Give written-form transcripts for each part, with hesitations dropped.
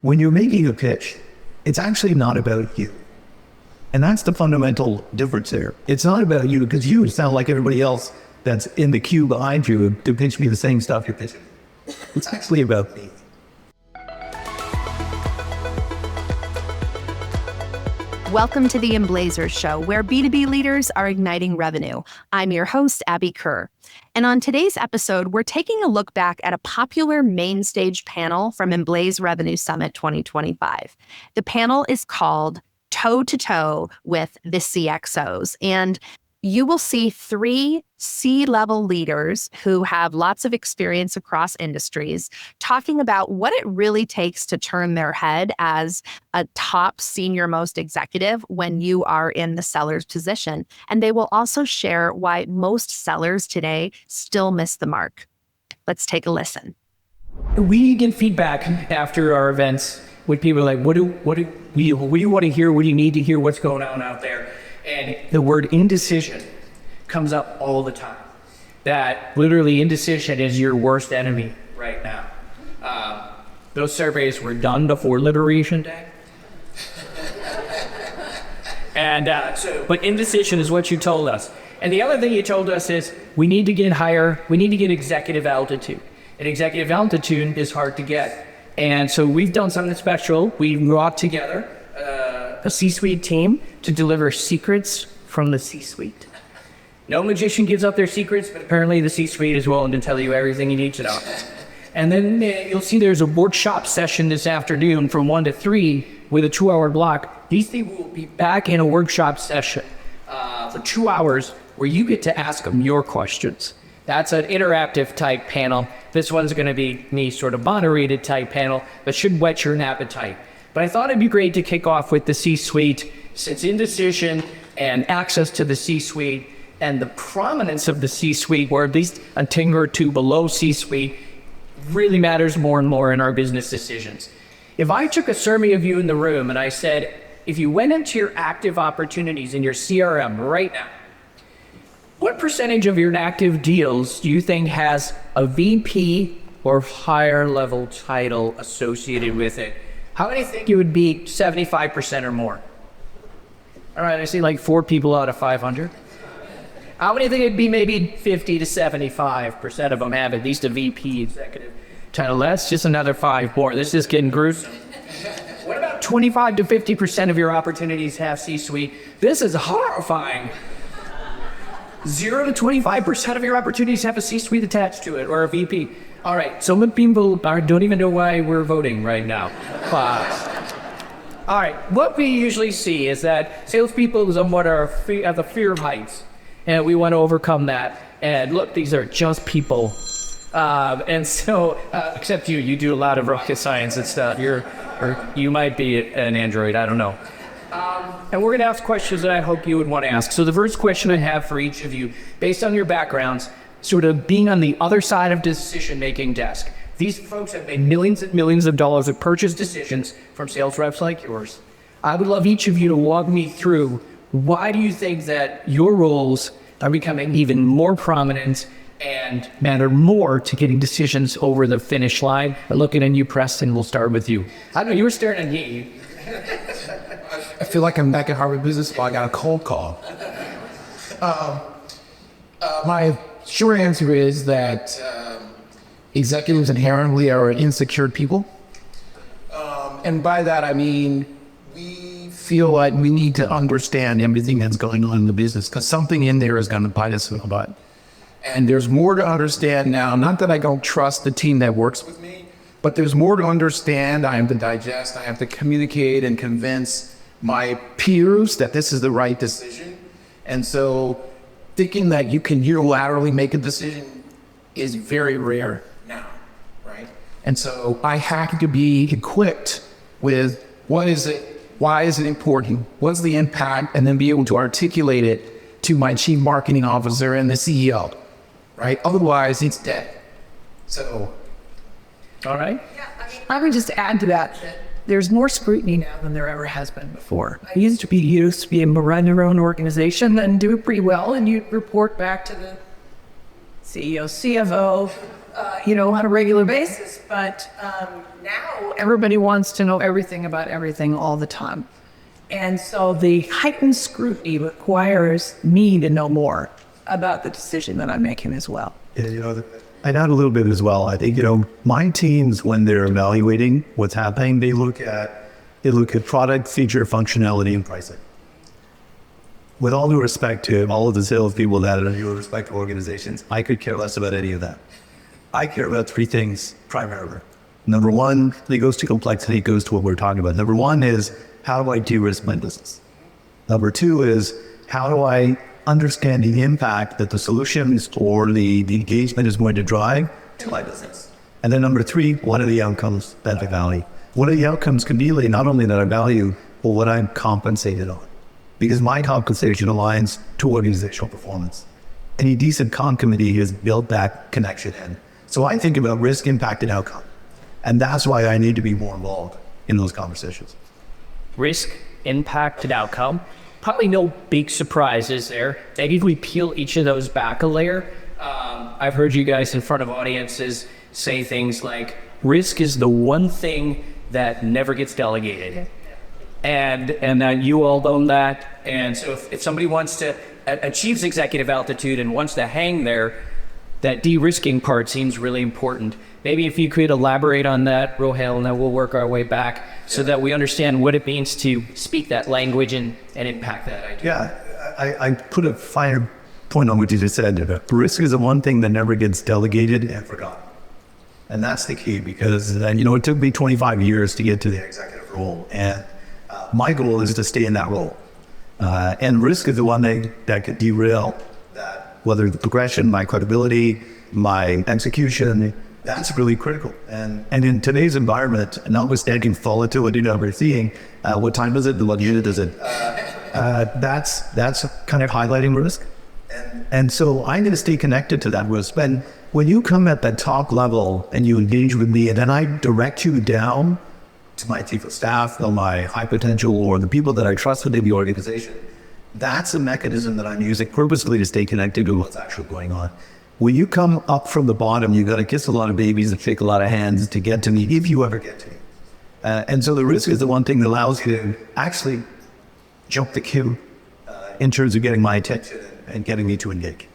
When you're making a pitch, it's actually not about you. And that's the fundamental difference there. It's not about you because you sound like everybody else that's in the queue behind you to pitch me the same stuff you're pitching. It's actually about me. Welcome to the Emblazers show, where B2B leaders are igniting revenue. I'm your host, Abby Kerr. And on today's episode, we're taking a look back at a popular main stage panel from Emblaze Revenue Summit 2025. The panel is called Toe to Toe with the CXOs. And you will see three C-level leaders who have lots of experience across industries talking about what it really takes to turn their head as a top senior most executive when you are in the seller's position. And they will also share why most sellers today still miss the mark. Let's take a listen. We get feedback after our events with people like, what do you want to hear? What do you need to hear? What's going on out there? And the word indecision comes up all the time. That literally indecision is your worst enemy right now. Those surveys were done before Liberation Day. But indecision is what you told us. And the other thing you told us is we need to get higher, we need to get executive altitude. And executive altitude is hard to get. And so we've done something special. We brought together a C-suite team to deliver secrets from the C-suite. No magician gives up their secrets, but apparently the C-suite is willing to tell you everything you need to know. And then you'll see there's a workshop session this afternoon from 1 to 3 with a 2-hour block. These people will be back in a workshop session for 2 hours where you get to ask them your questions. That's an interactive type panel. This one's going to be me sort of moderated type panel, but should whet your appetite. But I thought it'd be great to kick off with the C-suite, since indecision and access to the C-suite and the prominence of the C-suite, or at least a tinger or two below C-suite, really matters more and more in our business decisions. If I took a survey of you in the room and I said, if you went into your active opportunities in your CRM right now, what percentage of your active deals do you think has a VP or higher level title associated with it? How many think it would be 75% or more? All right, I see like 4 people out of 500. How many think it'd be maybe 50 to 75% of them have at least a VP executive title? That's just another 5 more. This is getting gruesome. What about 25 to 50% of your opportunities have C-suite? This is horrifying. 0 to 25% of your opportunities have a C-suite attached to it or a VP. All right, some people don't even know why we're voting right now. All right, what we usually see is that salespeople somewhat have the fear of heights, and we want to overcome that. And look, these are just people. Except you do a lot of rocket science and stuff. You might be an android, I don't know. And we're going to ask questions that I hope you would want to ask. So the first question I have for each of you, based on your backgrounds, sort of being on the other side of decision-making desk. These folks have made millions and millions of dollars of purchase decisions from sales reps like yours. I would love each of you to walk me through why do you think that your roles are becoming even more prominent and matter more to getting decisions over the finish line. But looking at you, Preston, we'll start with you. I know you were staring at me. I feel like I'm back at Harvard Business School. I got a cold call. My short answer is that executives inherently are insecure people. And by that, I mean, we feel like we need to understand everything that's going on in the business because something in there is going to bite us in the butt. And there's more to understand now. Not that I don't trust the team that works with me, but there's more to understand. I have to digest. I have to communicate and convince my peers that this is the right decision. And so thinking that you can unilaterally make a decision is very rare now, right? And so I have to be equipped with what is it, why is it important, what's the impact, and then be able to articulate it to my chief marketing officer and the CEO, right? Otherwise, it's dead. So, all right. Yeah, I would just add to that there's more scrutiny now than there ever has been before. I used to be able to run your own organization and do it pretty well, and you'd report back to the CEO, CFO, on a regular basis. But now everybody wants to know everything about everything all the time. And so the heightened scrutiny requires me to know more about the decision that I'm making as well. Yeah, I'd add a little bit as well. I think, my teams, when they're evaluating what's happening, they look at product, feature, functionality, and pricing. With all due respect to all of the salespeople that are in your respective organizations, I could care less about any of that. I care about three things primarily. Number one, it goes to complexity, it goes to what we're talking about. Number one is, how do I de-risk my business? Number two is, how do I understand the impact that the solutions or the engagement is going to drive to my business? And then number three, what are the outcomes that I value? What are the outcomes can be not only that I value, but what I'm compensated on? Because my compensation aligns to organizational performance. Any decent comp committee has built that connection in. So I think about risk, impact, and outcome. And that's why I need to be more involved in those conversations. Risk, impact, and outcome. Probably no big surprises there. Maybe if we peel each of those back a layer, I've heard you guys in front of audiences say things like, risk is the one thing that never gets delegated. And you all own that. And so if somebody wants to achieves executive altitude and wants to hang there, that de-risking part seems really important. Maybe if you could elaborate on that, Rohail, and then we'll work our way back so that we understand what it means to speak that language and impact that idea. Yeah, I put a finer point on what you just said. Risk is the one thing that never gets delegated and forgotten. And that's the key, because it took me 25 years to get to the executive role. And my goal is to stay in that role. And risk is the one thing that could derail that, whether the progression, my credibility, my execution. That's really critical. And in today's environment, notwithstanding volatility that we're seeing, what time is it? What unit is it? That's kind of highlighting risk. And so I'm going to stay connected to that risk. And when you come at that top level and you engage with me, and then I direct you down to my chief of staff or my high potential or the people that I trust within the organization, that's a mechanism that I'm using purposely to stay connected to what's actually going on. When you come up from the bottom, you got to kiss a lot of babies and shake a lot of hands to get to me, if you ever get to me. And so the risk is the one thing that allows you to actually jump the queue in terms of getting my attention and getting me to engage.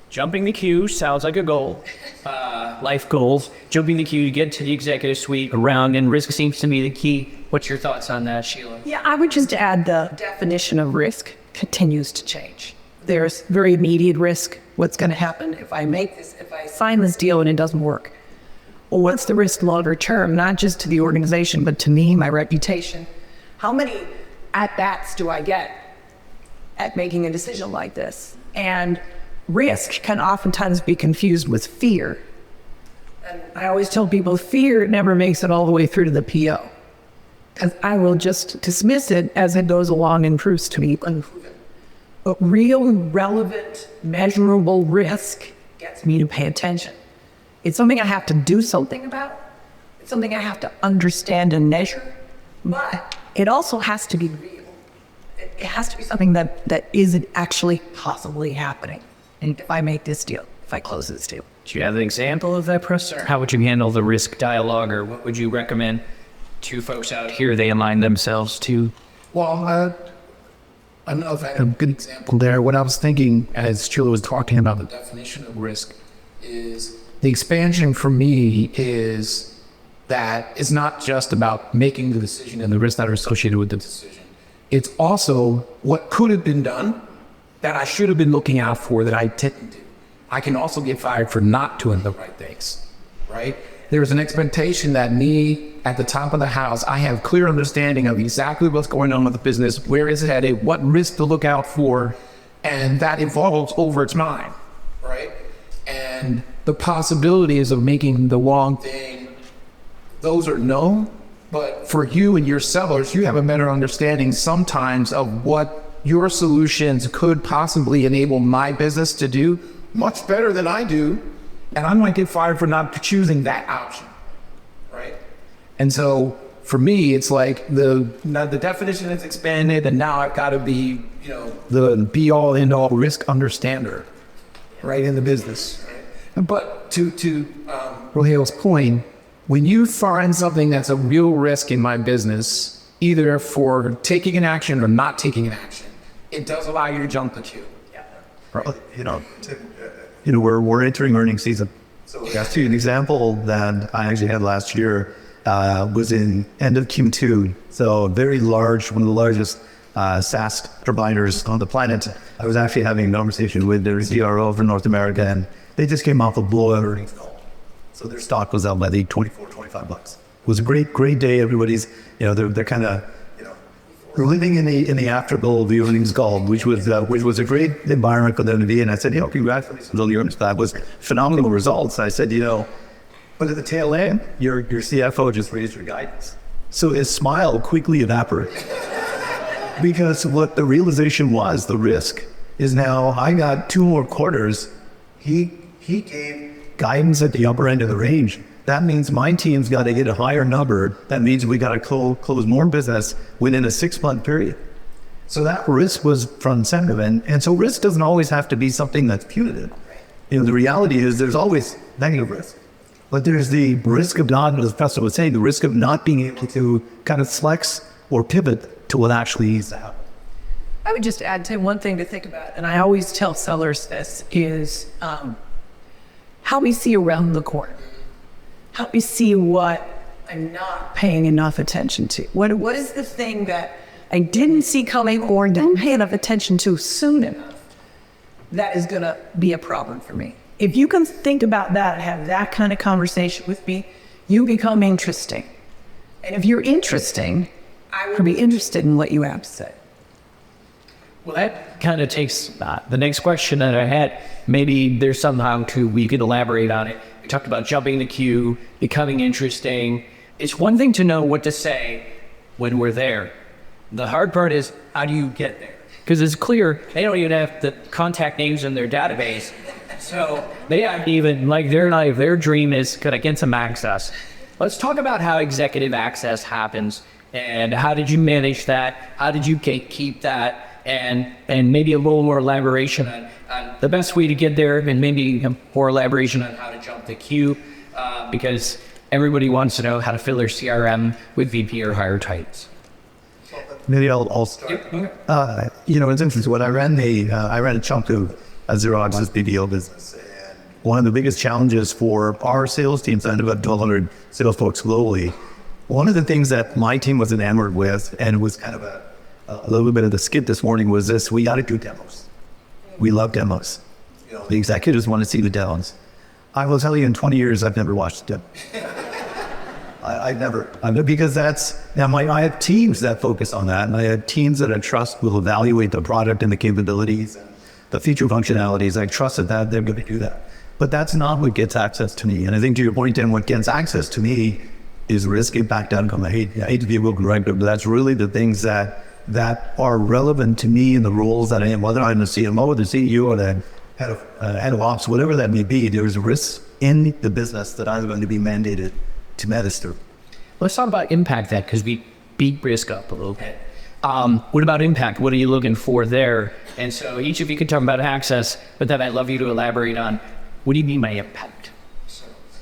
Jumping the queue sounds like a goal. Life goals. Jumping the queue to get to the executive suite around, and risk seems to be the key. What's your thoughts on that, Sheila? Yeah, I would just add the definition of risk continues to change. There's very immediate risk. What's going to happen if I sign this deal and it doesn't work? Well, what's the risk longer term, not just to the organization, but to me, my reputation? How many at-bats do I get at making a decision like this? And risk can oftentimes be confused with fear. And I always tell people, fear never makes it all the way through to the PO. Because I will just dismiss it as it goes along and proves to be unproven. But real, relevant, measurable risk gets me to pay attention. It's something I have to do something about. It's something I have to understand and measure. But it also has to be real. It has to be something that isn't actually possibly happening. And if I make this deal, if I close this deal. Do you have an example of that, Preston? How would you handle the risk dialogue, or what would you recommend to folks out here they align themselves to? Well, I don't know if I have a good example there. What I was thinking as Sheila was talking about the definition of risk is the expansion for me is that it's not just about making the decision and the risks that are associated with the decision. It's also what could have been done that I should have been looking out for that I didn't do. I can also get fired for not doing the right things, right? There's an expectation that me at the top of the house, I have clear understanding of exactly what's going on with the business, where is it headed, what risk to look out for, and that evolves over time, right? And the possibilities of making the wrong thing, those are known, but for you and your sellers, you have a better understanding sometimes of what your solutions could possibly enable my business to do much better than I do. And I might get fired for not choosing that option, right? And so for me, it's like the definition is expanded, and now I've got to be, the be all end all risk understander, right, in the business. But to Rohail's point, when you find something that's a real risk in my business, either for taking an action or not taking an action, it does allow you to jump the queue. We're entering earnings season. So that's an example that I actually had last year was in end of Q2. So very large, one of the largest SaaS providers on the planet. I was actually having a conversation with their CRO for North America, and they just came off a blowout earnings call. So their stock was up by the $24-25. It was a great day. Everybody's, they're kind of, living in the afterglow of the earnings call, which was a great environment for them to be in. I said, congratulations on the earnings. That was phenomenal results. I said, but at the tail end, your CFO just raised your guidance. So his smile quickly evaporated. Because what the realization was, the risk, is now I got 2 more quarters. He gave guidance at the upper end of the range. That means my team's got to get a higher number. That means we got to close more business within a 6-month period. So that risk was front and center. And so risk doesn't always have to be something that's punitive. The reality is there's always negative risk. But there's the risk of not, as Preston was saying, the risk of not being able to kind of flex or pivot to what actually needs to happen. I would just add to one thing to think about, and I always tell sellers this, is how we see around the corner. How we see what I'm not paying enough attention to. What is the thing that I didn't see coming or didn't pay enough attention to soon enough that is going to be a problem for me? If you can think about that and have that kind of conversation with me, you become interesting. And if you're interesting, I will be interested in what you have to say. Well, that kind of takes the next question that I had. Maybe there's somehow we could elaborate on it. We talked about jumping the queue, becoming interesting. It's one thing to know what to say when we're there. The hard part is, how do you get there? Because it's clear they don't even have the contact names in their database. So they haven't even, their dream is could I get some access? Let's talk about how executive access happens and how did you manage that? How did you keep that? And maybe a little more elaboration on the best way to get there, and maybe more elaboration on how to jump the queue, because everybody wants to know how to fill their CRM with VP or higher titles. Maybe I'll start. It's interesting. When I ran a chunk of Xerox's BDO business, and one of the biggest challenges for our sales teams, and about 1,200 sales folks globally, one of the things that my team was enamored with, and was kind of a little bit of the skit this morning, was this: we got to do demos. We love demos. The executives want to see the demos. I will tell you, in 20 years, I've never watched a demo. I've never, because I have teams that focus on that, and I have teams that I trust will evaluate the product and the capabilities and the feature functionalities. I trust that they're going to do that. But that's not what gets access to me. And I think to your point, then, what gets access to me is risk impact outcome. I hate to be a broken record, but that's really the things that are relevant to me in the roles that I am, whether I'm the CMO or the CEO or the head of ops, whatever that may be. There's risks in the business that I'm going to be mandated to minister. Let's talk about impact then, because we beat risk up a little bit. What about impact? What are you looking for there? And so each of you could talk about access, but then I'd love you to elaborate on what do you mean by impact?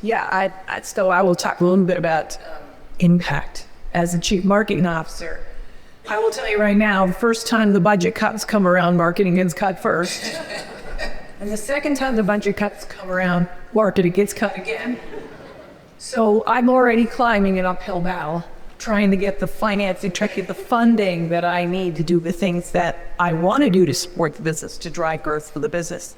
Yeah, I will talk a little bit about impact. As a chief marketing officer, I will tell you right now, the first time the budget cuts come around, marketing gets cut first. And the second time the budget cuts come around, marketing gets cut again. So I'm already climbing an uphill battle, trying to get the financing, trying to get the funding that I need to do the things that I want to do to support the business, to drive growth for the business.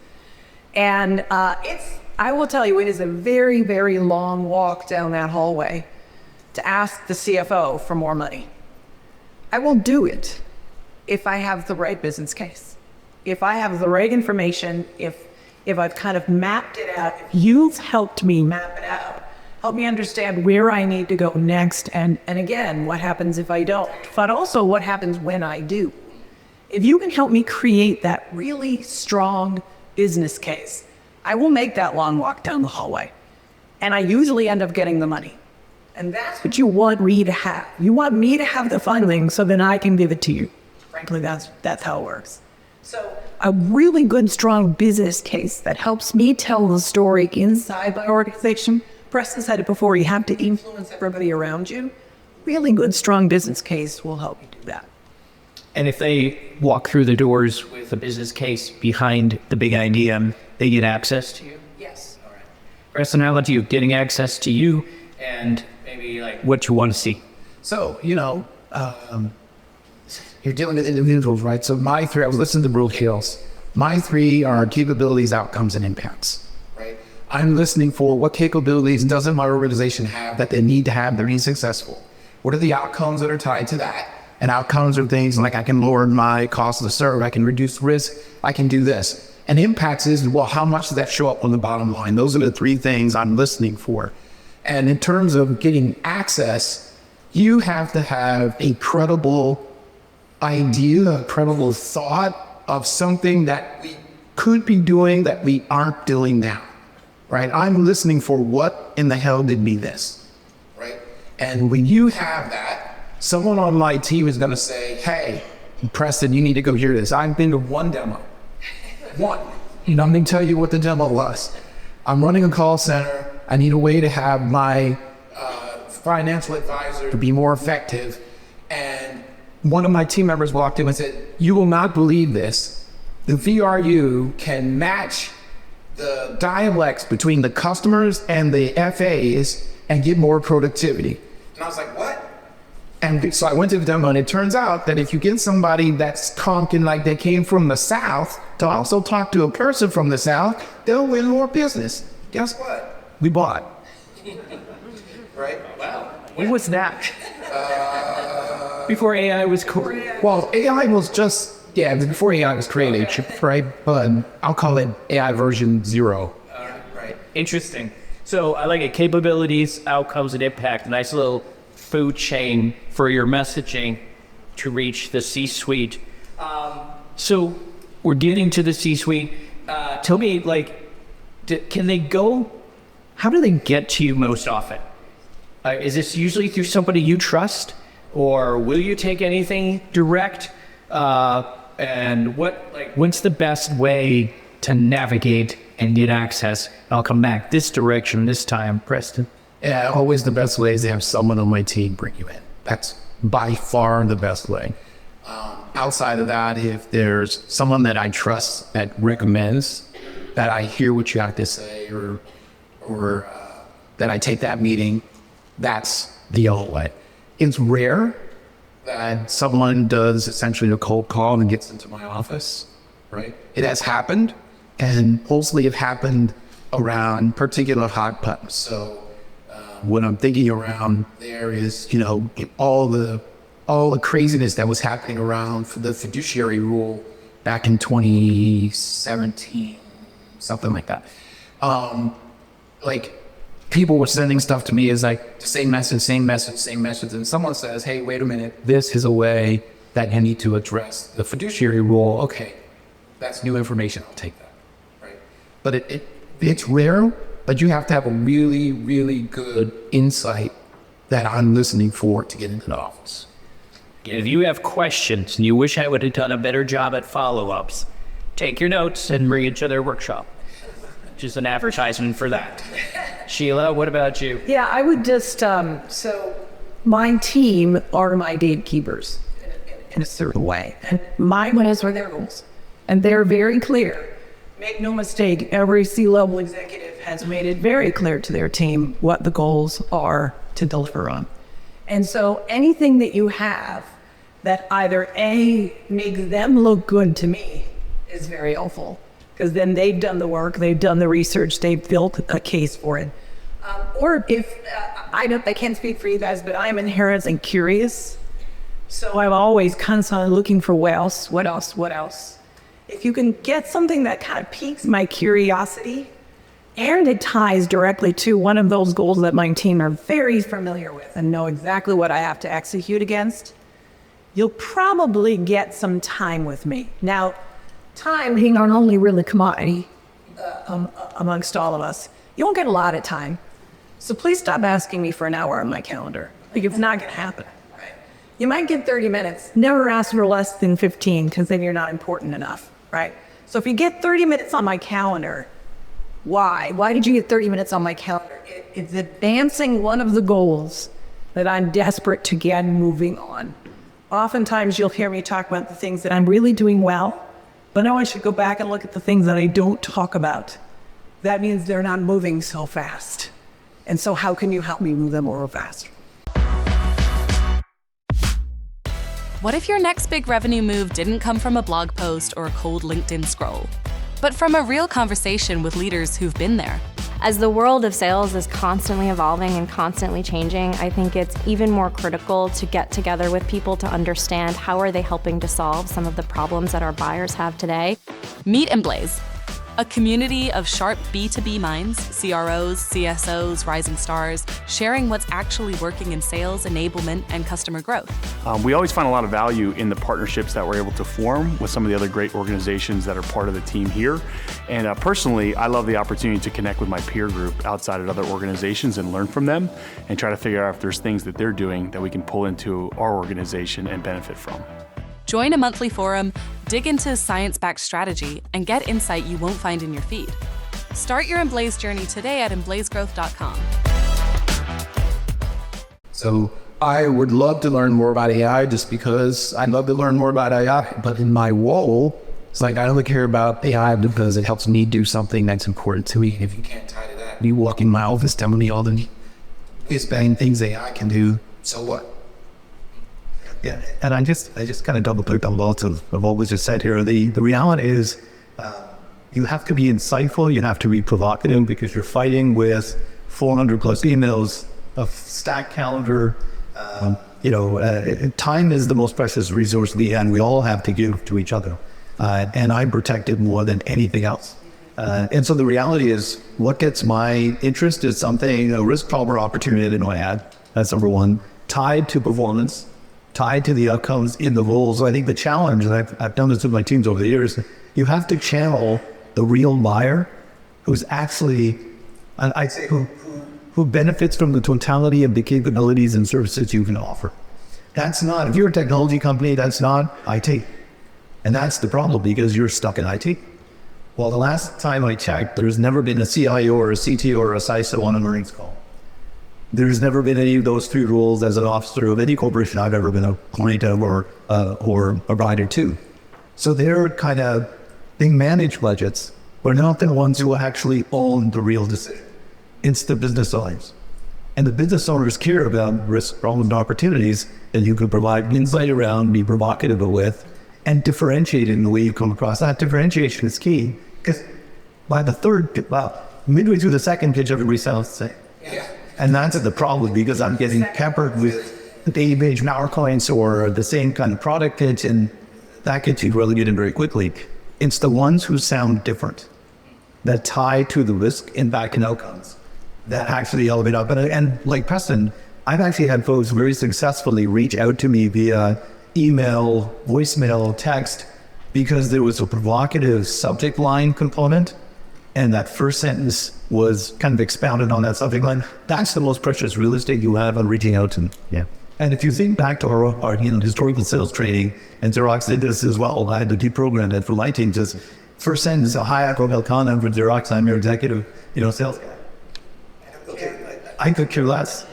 And I will tell you, it is a very, very long walk down that hallway to ask the CFO for more money. I will do it if I have the right business case, if I have the right information, if I've kind of mapped it out, if you've helped me map it out, help me understand where I need to go next, and again, what happens if I don't, but also what happens when I do. If you can help me create that really strong business case, I will make that long walk down the hallway. And I usually end up getting the money. And that's what you want me to have. You want me to have the funding so then I can give it to you. Frankly, that's how it works. So a really good, strong business case that helps me tell the story inside my organization. Preston said it before, you have to influence everybody around you. Really good, strong business case will help you do that. And if they walk through the doors with a business case behind the big idea, they get access to you? Yes. All right. Personality of getting access to you and maybe like what you want to see. So, you're dealing with individuals, right? So my three, I was listening to Rohail. My three are capabilities, outcomes, and impacts, right? I'm listening for what capabilities doesn't my organization have that they need to have to be successful? What are the outcomes that are tied to that? And outcomes are things like I can lower my cost to serve, I can reduce risk, I can do this. And impacts is, well, how much does that show up on the bottom line? Those are the three things I'm listening for. And in terms of getting access, you have to have a credible idea, a credible thought of something that we could be doing that we aren't doing now, right? I'm listening for what in the hell did me this, right? And when you have that, someone on my team is going to say, hey, Preston, you need to go hear this. I've been to one demo. One. I'm going to tell you what the demo was. I'm running a call center. I need a way to have my financial advisor to be more effective. And one of my team members walked in and said, you will not believe this. The VRU can match the dialects between the customers and the FAs and get more productivity. And I was like, what? And so I went to the demo, and it turns out that if you get somebody that's talking like they came from the South to also talk to a person from the South, they'll win more business. Guess what? We bought. Right? Wow. When was that? Before AI was cool. Well, AI was just, before AI was created, right? But I'll call it AI version 0. Right. Interesting. So I like it. Capabilities, outcomes, and impact. Nice little food chain for your messaging to reach the C-suite. So we're getting to the C-suite. Tell me, can they go? How do they get to you most often? Is this usually through somebody you trust? Or will you take anything direct? And what's the best way to navigate and get access? I'll come back this direction this time, Preston. Yeah, always the best way is to have someone on my team bring you in. That's by far the best way. Outside of that, if there's someone that I trust that recommends that I hear what you have to say or that I take that meeting, that's the only way. It's rare that someone does essentially a cold call and gets into my office, right? It has happened, and mostly it happened around particular hot buttons. So what I'm thinking around there is, all the craziness that was happening around for the fiduciary rule back in 2017, something like that. People were sending stuff to me as same message. And someone says, hey, wait a minute, this is a way that you need to address the fiduciary rule. Okay, that's new information, I'll take that, right? But it's rare, but you have to have a really, really good insight that I'm listening for to get into the office. If you have questions and you wish I would have done a better job at follow-ups, take your notes and bring it to their workshop. Just an advertisement for that. Sheila, what about you? Yeah, I would just, so my team are my gatekeepers in a certain way. And my goals are their goals. And they're very clear. Make no mistake, every C-level executive has made it very clear to their team what the goals are to deliver on. And so anything that you have that either A, makes them look good to me is very helpful. Because then they've done the work, they've done the research, they've built a case for it. Or if, I can't speak for you guys, but I'm inherently curious. So I'm always constantly looking for what else. If you can get something that kind of piques my curiosity, and it ties directly to one of those goals that my team are very familiar with and know exactly what I have to execute against, you'll probably get some time with me. Now, time being our only really commodity amongst all of us. You won't get a lot of time. So please stop asking me for an hour on my calendar. It's not going to happen. Right? You might get 30 minutes. Never ask for less than 15 because then you're not important enough, right? So if you get 30 minutes on my calendar, why? Why did you get 30 minutes on my calendar? It's advancing one of the goals that I'm desperate to get moving on. Oftentimes you'll hear me talk about the things that I'm really doing well, but now I should go back and look at the things that I don't talk about. That means they're not moving so fast. And so how can you help me move them more fast? What if your next big revenue move didn't come from a blog post or a cold LinkedIn scroll, but from a real conversation with leaders who've been there? As the world of sales is constantly evolving and constantly changing, I think it's even more critical to get together with people to understand how are they helping to solve some of the problems that our buyers have today. Meet Emblaze, a community of sharp B2B minds, CROs, CSOs, rising stars, sharing what's actually working in sales, enablement, and customer growth. We always find a lot of value in the partnerships that we're able to form with some of the other great organizations that are part of the team here. And personally, I love the opportunity to connect with my peer group outside of other organizations and learn from them and try to figure out if there's things that they're doing that we can pull into our organization and benefit from. Join a monthly forum, dig into science-backed strategy, and get insight you won't find in your feed. Start your Emblaze journey today at emblazegrowth.com. So I would love to learn more about AI just because I'd love to learn more about AI, but in my role, it's like I only care about AI because it helps me do something that's important to me. If you can't tie to that, you walk in my office telling me all the bang things AI can do, so what? Yeah, and I just kind of double clicked on lots of what was just said here. The reality is you have to be insightful, you have to be provocative because you're fighting with 400 plus emails, a stacked calendar. Time is the most precious resource we all have to give to each other. And I protect it more than anything else. And so the reality is what gets my interest is something, a risk problem or opportunity that I had. That's number one, tied to performance, tied to the outcomes in the roles. So I think the challenge, and I've done this with my teams over the years, you have to channel the real buyer who's actually, I'd say, who benefits from the totality of the capabilities and services you can offer. That's not, if you're a technology company, that's not IT. And that's the problem because you're stuck in IT. Well, the last time I checked, there's never been a CIO or a CTO or a CISO on an earnings call. There's never been any of those three roles as an officer of any corporation I've ever been a client of or a provider to. So they're kind of, they manage budgets, but not the ones who actually own the real decision. It's the business owners. And the business owners care about risk, problems, and opportunities that you can provide insight around, be provocative with, and differentiate in the way you come across. That differentiation is key because by the midway through the second pitch, everybody sounds the same. Yeah. And that's the problem because I'm getting peppered with the database from our clients or the same kind of product pitch, and that gets you relegated very quickly. It's the ones who sound different that tie to the risk, impact, and outcomes that actually elevate up. And like Preston, I've actually had folks very successfully reach out to me via email, voicemail, text, because there was a provocative subject line component. And that first sentence was kind of expounded on that subject line. That's the most precious real estate you have on reaching out to. Yeah. And if you think back to our historical sales training, and Xerox did this as well, I had to deprogram it for my team. Just first sentence, hi, I'm Rohail Khan, I'm from Xerox, I'm your executive, sales guy. Okay, I could care less.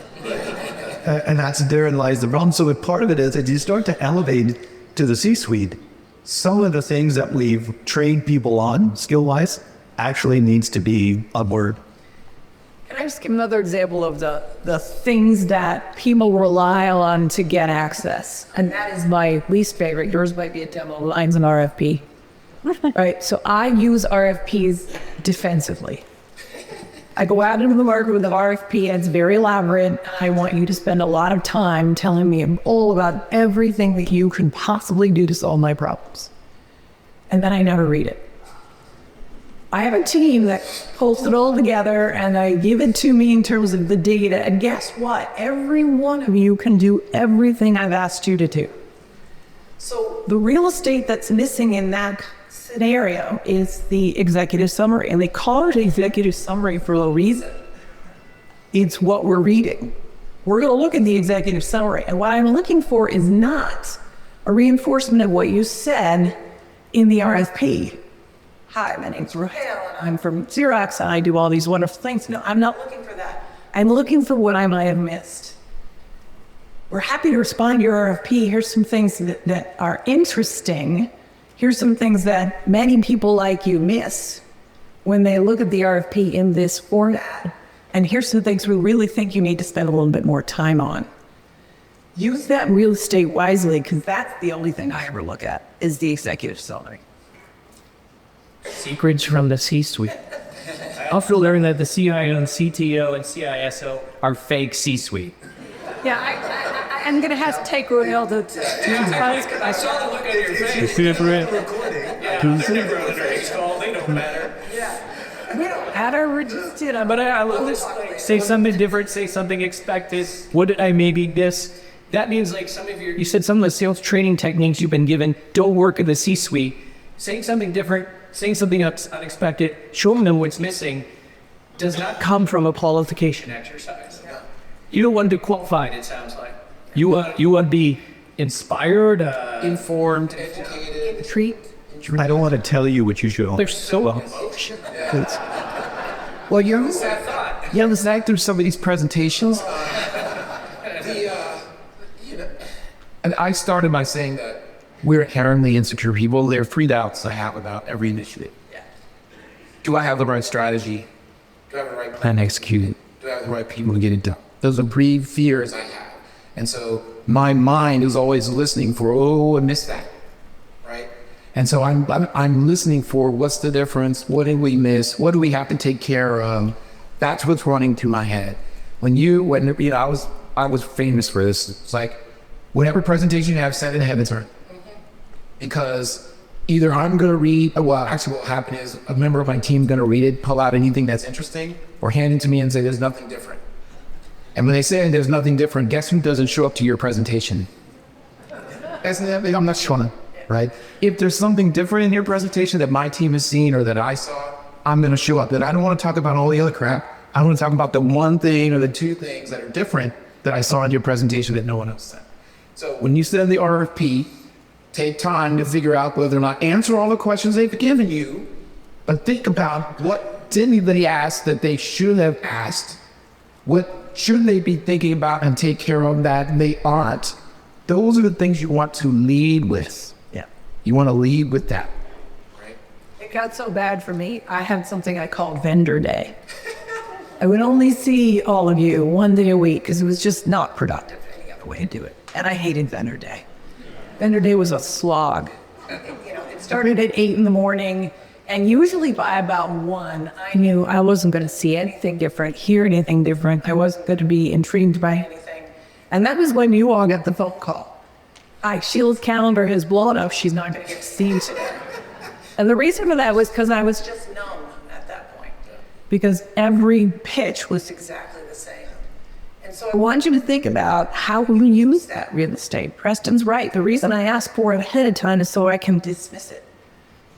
And therein lies the problem. So part of it is that you start to elevate to the C-suite, some of the things that we've trained people on, skill-wise, actually needs to be a word. Can I just give another example of the things that people rely on to get access? And that is my least favorite. Yours might be a demo, mine's an RFP. Right, so I use RFPs defensively. I go out into the market with an RFP and it's very elaborate. I want you to spend a lot of time telling me all about everything that you can possibly do to solve my problems. And then I never read it. I have a team that pulls it all together and they give it to me in terms of the data. And guess what? Every one of you can do everything I've asked you to do. So the real estate that's missing in that scenario is the executive summary. And they call it executive summary for a reason. It's what we're reading. We're going to look at the executive summary. And what I'm looking for is not a reinforcement of what you said in the RFP. hi, my name's Rohail, and I'm from Xerox, and I do all these wonderful things. No, I'm not looking for that. I'm looking for what I might have missed. We're happy to respond to your RFP. Here's some things that are interesting. Here's some things that many people like you miss when they look at the RFP in this format. And here's some things we really think you need to spend a little bit more time on. Use that real estate wisely, because that's the only thing I ever look at, is the executive summary. Secrets from the C-suite. I also learned that the CIO and CTO and CISO are fake C-suite. Yeah, I'm going to have to take Rohail to I saw the look on your face. They don't matter. we don't matter, we're just, But I love this. Say something different, say something expected. What did I maybe miss? That means like you said some of the sales training techniques you've been given don't work in the C-suite. Saying something different, saying something unexpected, showing them what's missing does not come from a qualification exercise. You don't want to qualify it, it sounds like. You want to be inspired, Informed, educated, I don't want to tell you what you should. They're so emotional. Well, you understand through some of these presentations. And I started by saying that we're inherently insecure people. There are 3 doubts I have about every initiative. Do I have the right strategy? Do I have the right plan to execute it? Do I have the right people to get it done? Those are 3 fears I have. And so my mind is always listening for, I missed that. Right? And so I'm listening for what's the difference? What did we miss? What do we have to take care of? That's what's running through my head. I was famous for this. It's like, whatever presentation you have, send it ahead of time. Because either I'm going to read, actually what will happen is a member of my team is going to read it, pull out anything that's interesting, or hand it to me and say, there's nothing different. And when they say there's nothing different, guess who doesn't show up to your presentation? I'm not showing up, right? If there's something different in your presentation that my team has seen or that I saw, I'm going to show up. That I don't want to talk about all the other crap. I want to talk about the one thing or the 2 things that are different that I saw in your presentation that no one else said. So when you send the RFP, take time to figure out whether or not answer all the questions they've given you, but think about what did anybody ask that they should have asked. What should they be thinking about and take care of that they aren't? Those are the things you want to lead with. Yeah. You want to lead with that. Right. It got so bad for me, I had something I called vendor day. I would only see all of you 1 day a week because it was just not productive any other way to do it. And I hated vendor day. Vendor day was a slog. It started at 8 in the morning, and usually by about 1, I knew I wasn't going to see anything different, hear anything different. I wasn't going to be intrigued by anything. And that was when you all got the phone call. Hi, Sheila's calendar has blown up. She's not going to get to see you today. And the reason for that was because I was just numb at that point. Because every pitch was exactly the same. And so I want you to think about how we use that real estate. Preston's right. The reason I ask for it ahead of time is so I can dismiss it.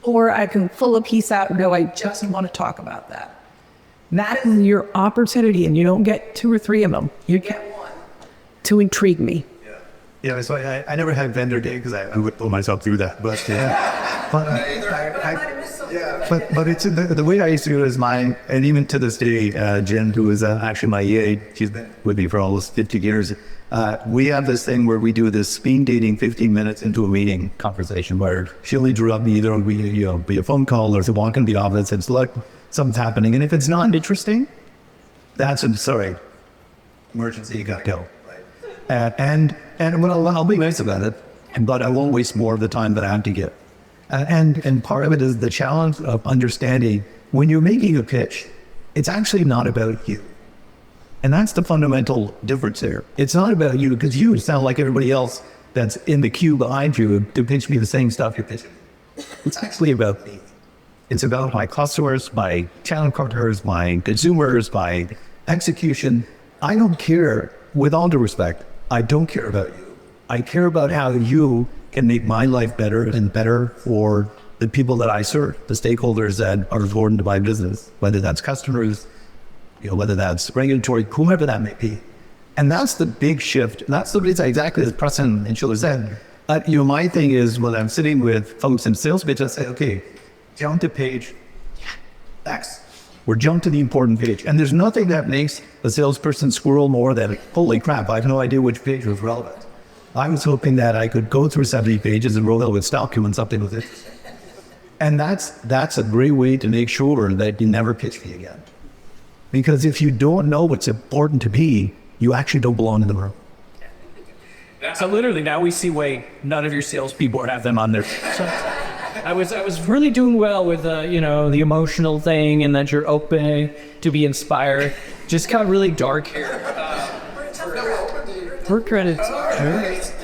Or I can pull a piece out and go, I just want to talk about that. That is your opportunity, and you don't get 2 or 3 of them. You get 1 to intrigue me. Yeah, so I never had vendor day because I would pull myself through that. But but it's the way I used to do it is mine, and even to this day, Jen, who is actually my EA, she's been with me for almost 50 years. We have this thing where we do this speed dating 15 minutes into a meeting conversation where she'll interrupt me either be a phone call or to walk into the office and say, look, something's happening. And if it's not interesting, sorry, emergency, you got to go. And I'll be nice about it, but I won't waste more of the time that I have to give. And part of it is the challenge of understanding when you're making a pitch, it's actually not about you. And that's the fundamental difference there. It's not about you because you sound like everybody else that's in the queue behind you to pitch me the same stuff you're pitching. It's actually about me. It's about my customers, my channel partners, my consumers, my execution. I don't care, with all due respect, I don't care about you. I care about how you can make my life better and better for the people that I serve, the stakeholders that are important to my business, whether that's customers, whether that's regulatory, whoever that may be. And that's the big shift. That's exactly as Preston and Sheila said. My thing is when I'm sitting with folks in sales pitch, I say, okay, jump to page X. We're jump to the important page. And there's nothing that makes a salesperson squirrel more than, holy crap, I have no idea which page was relevant. I was hoping that I could go through 70 pages and Rohail would stop you when something was interesting. And that's a great way to make sure that you never pitch me again. Because if you don't know what's important to me, you actually don't belong in the room. So literally now we see why none of your salespeople have them on there. So I was really doing well with the emotional thing and that you're open to be inspired. Just got really dark here. For credits.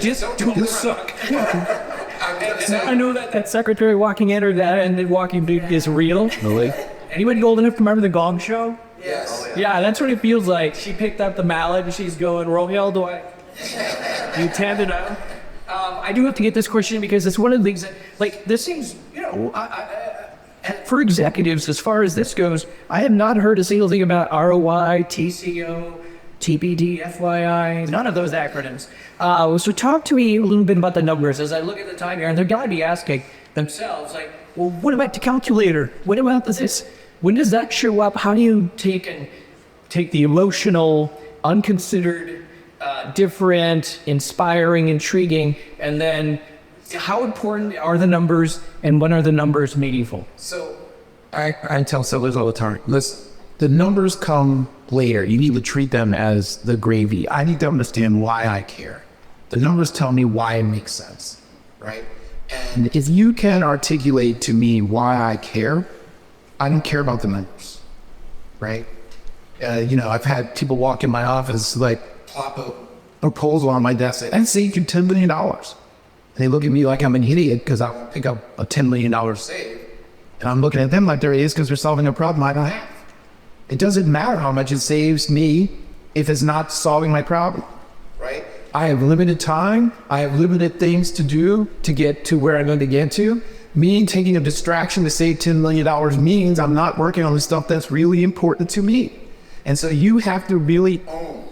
Just don't suck. I know that secretary walking in or that and then walking is real. Really? Anybody old enough to remember the Gong Show? Yes. Yeah, that's what it feels like. She picked up the mallet and she's going, Rohail, do you tend to know? I do have to get this question because it's one of the things that, like, this seems, for executives, as far as this goes, I have not heard a single thing about ROI, TCO, TBD, FYI, none of those acronyms. So talk to me a little bit about the numbers as I look at the time here, and they're got to be asking themselves, like, well, what about the calculator? What about this? When does that show up? How do you take the emotional, unconsidered, different, inspiring, intriguing, and then how important are the numbers and when are the numbers meaningful? So I tell sellers all the time, listen, the numbers come later. You need to treat them as the gravy. I need to understand why I care. The numbers tell me why it makes sense, right? And if you can articulate to me why I care, I don't care about the numbers, right? I've had people walk in my office, like, plop a proposal on my desk, say, I saved you $10 million. And they look at me like I'm an idiot because I won't pick up a $10 million save. And I'm looking at them like they're idiots because they're solving a problem I don't have. It doesn't matter how much it saves me if it's not solving my problem, right? I have limited time. I have limited things to do to get to where I'm going to get to. Me taking a distraction to save $10 million means I'm not working on the stuff that's really important to me. And so you have to really own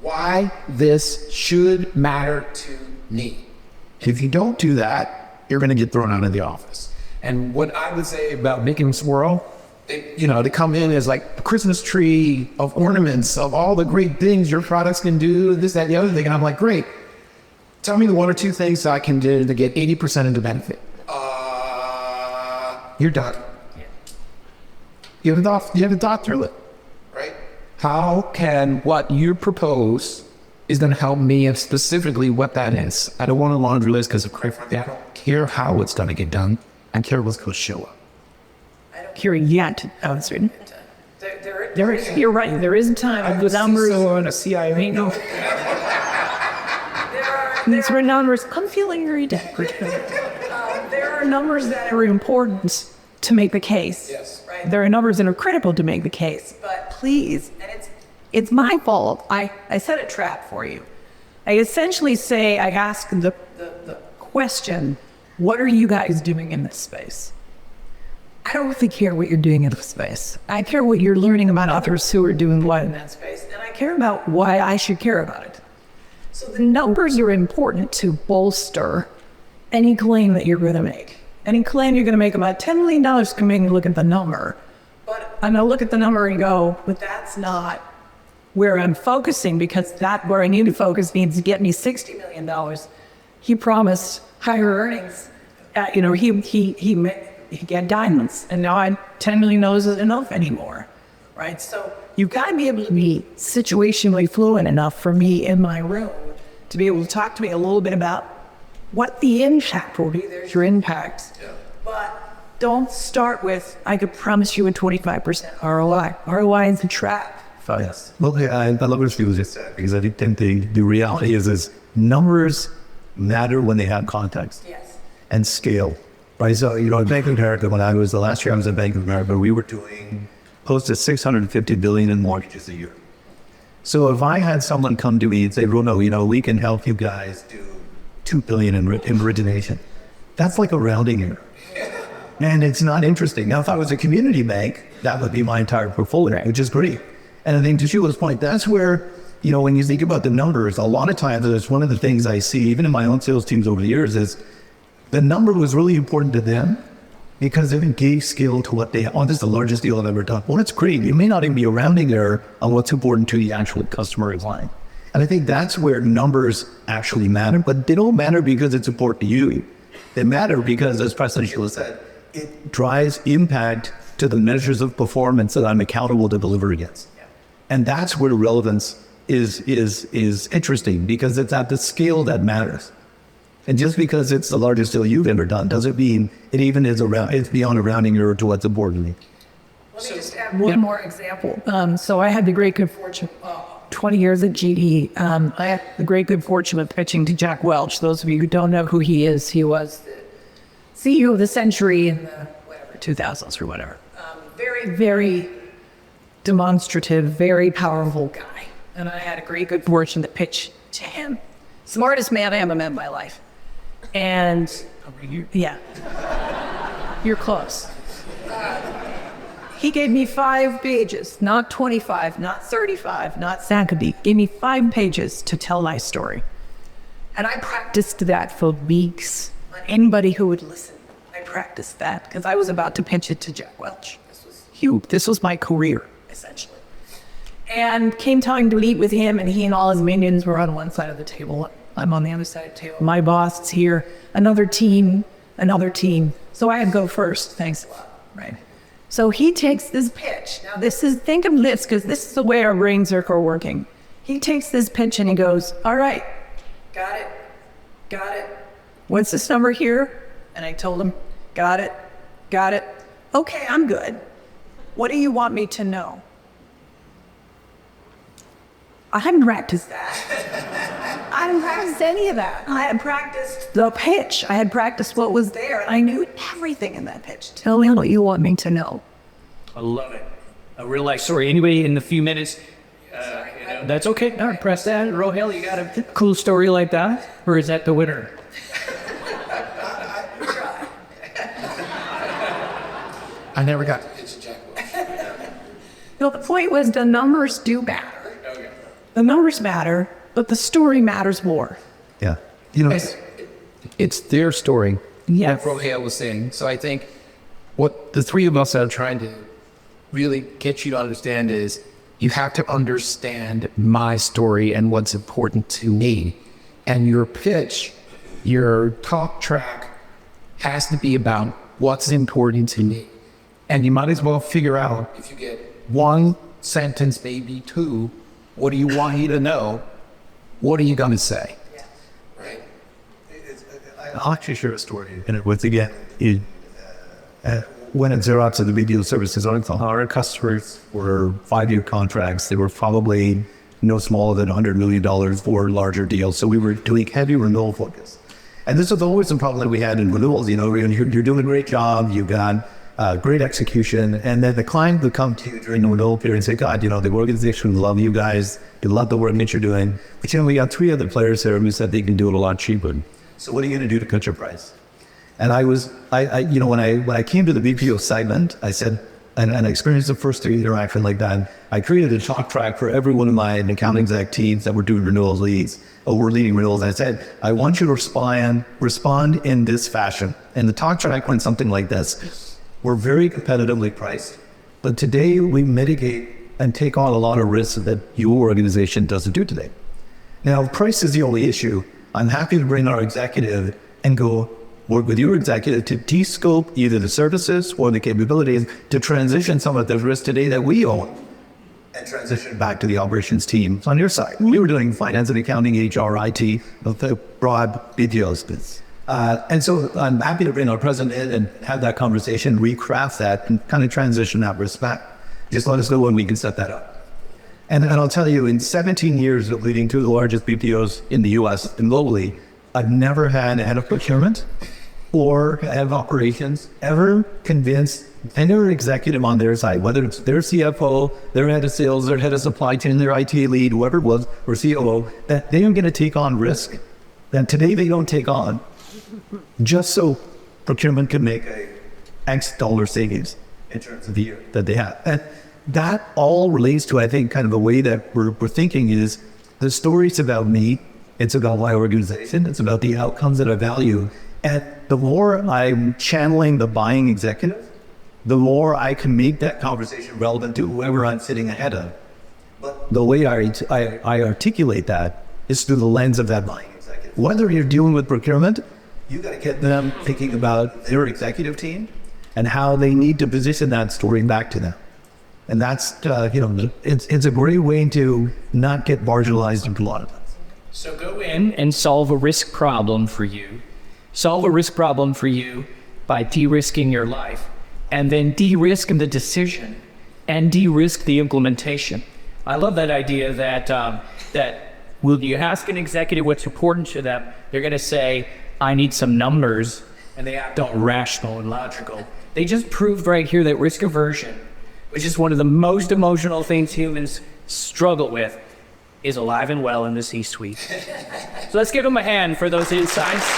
why this should matter to me. If you don't do that, you're going to get thrown out of the office. And what I would say about making swirl, they come in as like a Christmas tree of ornaments of all the great things your products can do, this, that, and the other thing. And I'm like, great. Tell me the one or two things that I can do to get 80% of the benefit. You're done. You haven't thought through it, right? How can what you propose is going to help me, and specifically what that is? I don't want a laundry list because, quite frankly, I don't care how it's going to get done. I care what's going to show up. I don't care yet. You're right. There is time. The numbers on a CIO. No. These are numbers. I'm feeling very desperate. There are numbers that are important to make the case. Yes. Right? There are numbers that are critical to make the case. But please, and it's my fault. I set a trap for you. I essentially say, I ask the question, what are you guys doing in this space? I don't really care what you're doing in this space. I care what you're learning about others who are doing what in that space. And I care about why I should care about it. So the numbers are important to bolster any claim that you're going to make. Any claim you're going to make about $10 million can make me look at the number. But I'm going to look at the number and go, but that's not where I'm focusing, because that where I need to focus needs to get me $60 million. He promised higher earnings. He get diamonds, and now $10 million isn't enough anymore, right? So you've got to be able to be situationally fluent enough for me in my room to be able to talk to me a little bit about what the impact will be. There's your impact. Yeah. But don't start with, I could promise you a 25% ROI. ROI is a trap. Yes. Well, I love what you just said, because I think the reality is numbers matter when they have context. Yes. And scale. Right, so in Bank of America, when the last year I was at Bank of America, we were doing close to $650 billion in mortgages a year. So if I had someone come to me and say, Rono, we can help you guys do $2 billion in origination, that's like a rounding error, and it's not interesting. Now, if I was a community bank, that would be my entire portfolio, which is great. And I think to Sheila's point, that's where when you think about the numbers, a lot of times it's one of the things I see, even in my own sales teams over the years, is the number was really important to them, because they've engaged skill to what they, oh, this is the largest deal I've ever done. Well, that's great. You may not even be a rounding error on what's important to the actual customer or client. And I think that's where numbers actually matter, but they don't matter because it's important to you. They matter because, as Preston and Sheila said, it drives impact to the measures of performance that I'm accountable to deliver against. And that's where relevance is interesting, because it's at the scale that matters. And just because it's the largest deal you've ever done doesn't mean it even is it's beyond a rounding error to what's important to me. Let me just add one more example. So I had the great good fortune, 20 years at GE, I had the great good fortune of pitching to Jack Welch. Those of you who don't know who he is, he was the CEO of the century in the 2000s or whatever. Very, very demonstrative, very powerful guy. And I had a great good fortune to pitch to him. Smartest man I ever met in my life. And, yeah, you're close. He gave me 5 pages, not 25, not 35, not Sacabee. Gave me 5 pages to tell my story. And I practiced that for weeks. Anybody who would listen, I practiced that because I was about to pitch it to Jack Welch. This was huge. This was my career, essentially. And came time to meet with him, and he and all his minions were on one side of the table. I'm on the other side of the table. My boss is here, another team. So I had to go first. Thanks a lot, right? So he takes this pitch. Now think of this, because this is the way our brains are working. He takes this pitch and he goes, all right, got it. What's this number here? And I told him, got it. Okay, I'm good. What do you want me to know? I hadn't practiced that. I hadn't practiced any of that. I had practiced the pitch. I had practiced what was there. I knew everything in that pitch. Tell me what you want me to know. I love it. A real life story. Anybody in a few minutes? That's okay. No, press that. Rohail, you got a cool story like that? Or is that the winner? I never got to pitch Jack Welch. No, the point was the numbers do matter. The numbers matter, but the story matters more. Yeah. It's their story. Yes. Like Rohail was saying. So I think what the three of us are trying to really get you to understand is you have to understand my story and what's important to me. And your pitch, your talk track has to be about what's important to me. And you might as well figure out, if you get 1 sentence, maybe 2, what do you want me to know? What are you going to say? Yeah. Right? I'll actually share a story. And it was, again, when at Xerox at the BDO services, our customers were 5-year contracts. They were probably no smaller than $100 million for larger deals. So we were doing heavy renewal focus. And this was always the problem that we had in renewals. You're doing a great job. You've got great execution. And then the client would come to you during the renewal period and say, God, the organization love you guys. They love the work that you're doing. But we got 3 other players there who said they can do it a lot cheaper. So what are you going to do to cut your price? And when I came to the BPO segment, I said, and I experienced the first 3 interaction like that, I created a talk track for every one of my account exec teams that were doing renewals leads, or were leading renewals. I said, I want you to respond in this fashion. And the talk track went something like this. We're very competitively priced, but today we mitigate and take on a lot of risks that your organization doesn't do today. Now, price is the only issue. I'm happy to bring our executive and go work with your executive to de-scope either the services or the capabilities to transition some of the risks today that we own and transition back to the operations team on your side. We were doing finance and accounting, HR, IT, the broad BPO space. And so I'm happy to bring our president in and have that conversation, recraft that, and kind of transition that risk back. Just let us know when we can set that up. And I'll tell you, in 17 years of leading 2 of the largest BPOs in the US and globally, I've never had a head of procurement or head of operations ever convinced any executive on their side, whether it's their CFO, their head of sales, their head of supply chain, their IT lead, whoever it was, or COO, that they are going to take on risk that today they don't take on, just so procurement can make a X dollar savings in terms of the year that they have. And that all relates to, I think, kind of the way that we're thinking is the story's about me. It's about my organization. It's about the outcomes that I value. And the more I'm channeling the buying executive, the more I can make that conversation relevant to whoever I'm sitting ahead of. But the way I articulate that is through the lens of that buying executive. Whether you're dealing with procurement, you got to get them thinking about their executive team and how they need to position that story back to them. And that's, it's a great way to not get marginalized into a lot of things. So go in and solve a risk problem for you. Solve a risk problem for you by de-risking your life, and then de-risk the decision and de-risk the implementation. I love that idea that will you ask an executive what's important to them, they're going to say, I need some numbers, and they act all rational and logical. They just proved right here that risk aversion, which is one of the most emotional things humans struggle with, is alive and well in the C-suite. So let's give them a hand for those insights.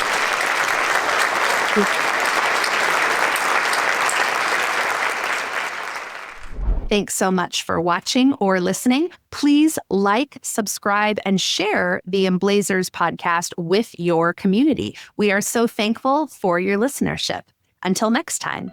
Thanks so much for watching or listening. Please like, subscribe, and share the Emblazers podcast with your community. We are so thankful for your listenership. Until next time.